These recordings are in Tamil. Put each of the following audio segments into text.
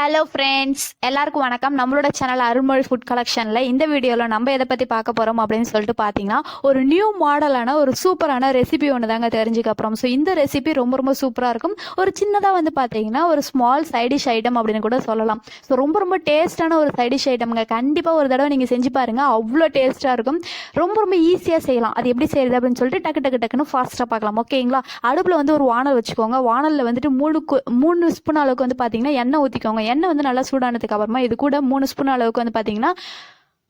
ஹலோ ஃப்ரெண்ட்ஸ், எல்லாருக்கும் வணக்கம். நம்மளோட சேனல் அருள்மொழி ஃபுட் கலெக்ஷனில் இந்த வீடியோவில் நம்ம எதை பற்றி பார்க்க போகிறோம் அப்படின்னு சொல்லிட்டு பார்த்தீங்கன்னா, ஒரு நியூ மாடலான ஒரு சூப்பரான ரெசிபி ஒன்று தாங்க தெரிஞ்சுக்க போகிறோம். ஸோ இந்த ரெசிபி ரொம்ப ரொம்ப சூப்பராக இருக்கும். ஒரு சின்னதாக பார்த்தீங்கன்னா ஒரு ஸ்மால் சைடிஷ் ஐட்டம் அப்படின்னு கூட சொல்லலாம். ஸோ ரொம்ப டேஸ்ட்டான ஒரு சைடிஷ் ஐட்டம்ங்க. கண்டிப்பாக ஒரு தடவை நீங்கள் செஞ்சு பாருங்கள், அவ்வளோ டேஸ்ட்டாக இருக்கும். ரொம்ப ஈஸியாக செய்யலாம். அது எப்படி செய்யுது அப்படின்னு சொல்லிட்டு டக்குன்னு ஃபாஸ்ட்டாக பார்க்கலாம். ஓகேங்களா? அடுப்பில் ஒரு வானல் வச்சுக்கோங்க. வானலில் மூணு ஸ்பூன் அளவுக்கு பார்த்தீங்கன்னா எண்ணெய் ஊற்றிக்கோங்க. எண்ணெய் நல்லா சூடானதுக்கு அப்புறமா இது கூட 3 ஸ்பூன் அளவுக்கு பார்த்தீங்கன்னா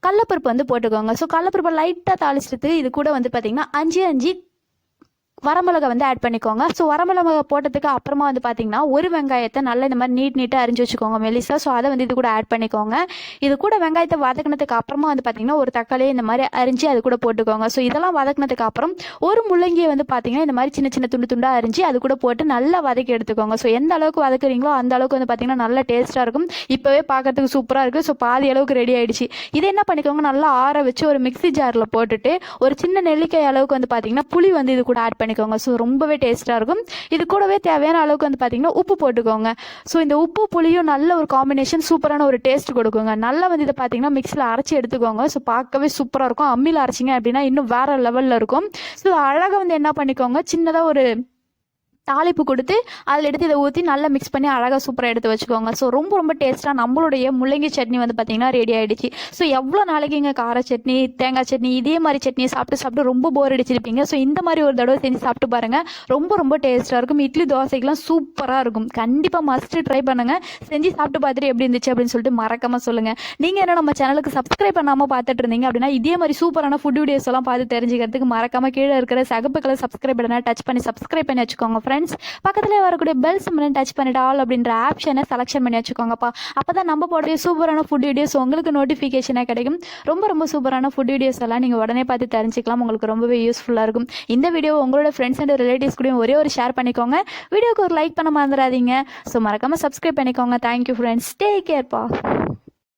கடலைப்பருப்பு போட்டுக்கோங்க. ஸோ கடலைப்பருப்பை லைட்டாக தாளிச்சிட்டு இது கூட பார்த்தீங்கன்னா 5 வரமிளகா ஆட் பண்ணிக்கோங்க. ஸோ வரமிளகா போட்டதுக்கு அப்புறமா பார்த்தீங்கன்னா ஒரு வெங்காயத்தை நல்லா இந்த மாதிரி நீட்டாக அரிஞ்சு வச்சுக்கோங்க மெலிசா. ஸோ அதை இது கூட ஆட் பண்ணிக்கோங்க. இது கூட வெங்காயத்தை வதக்கினதுக்கு அப்புறமா பார்த்தீங்கன்னா ஒரு தக்காளியை இந்த மாதிரி அரிஞ்சு அது கூட போட்டுக்கோங்க. ஸோ இதெல்லாம் வதக்கினதுக்கு அப்புறம் ஒரு முள்ளங்கியை பார்த்தீங்கன்னா இந்த மாதிரி சின்ன துண்டாக அரிஞ்சு அது கூட போட்டு நல்லா வதக்கி எடுத்துக்கோங்க. ஸோ எந்த அளவுக்கு வதக்குறீங்களோ அந்த அளவுக்கு பார்த்தீங்கன்னா நல்லா டேஸ்ட்டாக இருக்கும். இப்போவே பார்க்கறதுக்கு சூப்பராக இருக்குது. ஸோ பாதி அளவுக்கு ரெடி ஆகிடுச்சு. இதை என்ன பண்ணிக்கோங்க, நல்லா ஆற வச்சு ஒரு மிக்ஸி ஜாரில் போட்டுட்டு ஒரு சின்ன நெல்லிக்காய் அளவுக்கு பார்த்தீங்கன்னா புளி இது கூட ஆட் பண்ணிக்கோங்க. ஸோ ரொம்பவே டேஸ்ட்டாக இருக்கும். இது கூடவே தேவையான அளவுக்கு பார்த்தீங்கன்னா உப்பு போட்டுக்கோங்க. ஸோ இந்த உப்பு புளியும் நல்ல ஒரு காம்பினேஷன், சூப்பரான ஒரு டேஸ்ட் கொடுக்குங்க. நல்லா இதை பார்த்தீங்கன்னா மிக்ஸியில் அரைச்சி எடுத்துக்கோங்க. ஸோ பார்க்கவே சூப்பராக இருக்கும். அம்மியில் அரைச்சிங்க அப்படின்னா இன்னும் வேற லெவலில் இருக்கும். ஸோ அழகாக என்ன பண்ணிக்கோங்க, சின்னதாக ஒரு தாளிப்பு கொடுத்து அதில் எடுத்து இதை ஊற்றி நல்லா மிக்ஸ் பண்ணி அழகாக சூப்பராக எடுத்து வச்சுக்கோங்க. ஸோ ரொம்ப டேஸ்ட்டாக நம்மளுடைய முள்ளங்கி சட்னி பார்த்தீங்கன்னா ரெடி ஆகிடுச்சு. ஸோ எவ்வளோ நாளைக்கு இங்கே கார சட்னி, தேங்காய் சட்னி, இதே மாதிரி சட்னியை சாப்பிட்டு ரொம்ப போர் அடிச்சிருப்பீங்க. ஸோ இந்த மாதிரி ஒரு தடவை செஞ்சு சாப்பிட்டு பாருங்கள். ரொம்ப டேஸ்ட்டாக இருக்கும். இட்லி தோசைக்கெலாம் சூப்பராக இருக்கும். கண்டிப்பாக மஸ்ட்டு ட்ரை பண்ணுங்கள். செஞ்சு சாப்பிட்டு பார்த்துட்டு எப்படி இருந்துச்சு அப்படின்னு சொல்லிட்டு மறக்காமல் சொல்லுங்கள். நீங்கள் என்ன நம்ம சேனலுக்கு சப்ஸ்கிரைப் பண்ணாமல் பார்த்துட்டு இருந்தீங்க அப்படின்னா இதே மாதிரி சூப்பரான ஃபுட் வீடியோஸ் எல்லாம் பார்த்து தெரிஞ்சுக்கிறதுக்கு மறக்காமல் கீழே இருக்கிற சகப்பு கலர் சப்ஸ்கிரைப் பட்டனை டச் பண்ணி சப்ஸ்கிரைப் பண்ணி வச்சுக்கோங்க. பக்கத்துல வரக்கூடிய பெல் சிம்பலை டச் பண்ணிட்டு ஆல் அப்படின்ற ஆப்ஷனை செலக்ஷன் பண்ணி வச்சுக்கோங்கப்பா. அப்பதான் நம்ம போடுற சூப்பரான ஃபுட் வீடியோஸ் உங்களுக்கு நோட்டிஃபிகேஷனாக கிடைக்கும். ரொம்ப சூப்பரான ஃபுட் வீடியோஸ் எல்லாம் நீங்கள் உடனே பார்த்து தெரிஞ்சுக்கலாம். உங்களுக்கு ரொம்பவே யூஸ்ஃபுல்லாக இருக்கும். இந்த வீடியோ உங்களோட ஃப்ரெண்ட்ஸ் அண்ட் ரிலேட்டிவ்ஸ் கூட ஒரே ஒரு ஷேர் பண்ணிக்கோங்க. வீடியோக்கு ஒரு லைக் பண்ண மறந்துடாதீங்க. ஸோ மறக்காமல் சப்ஸ்கிரைப் பண்ணிக்கோங்க. Thank you friends. டேக் கேர்ப்பா.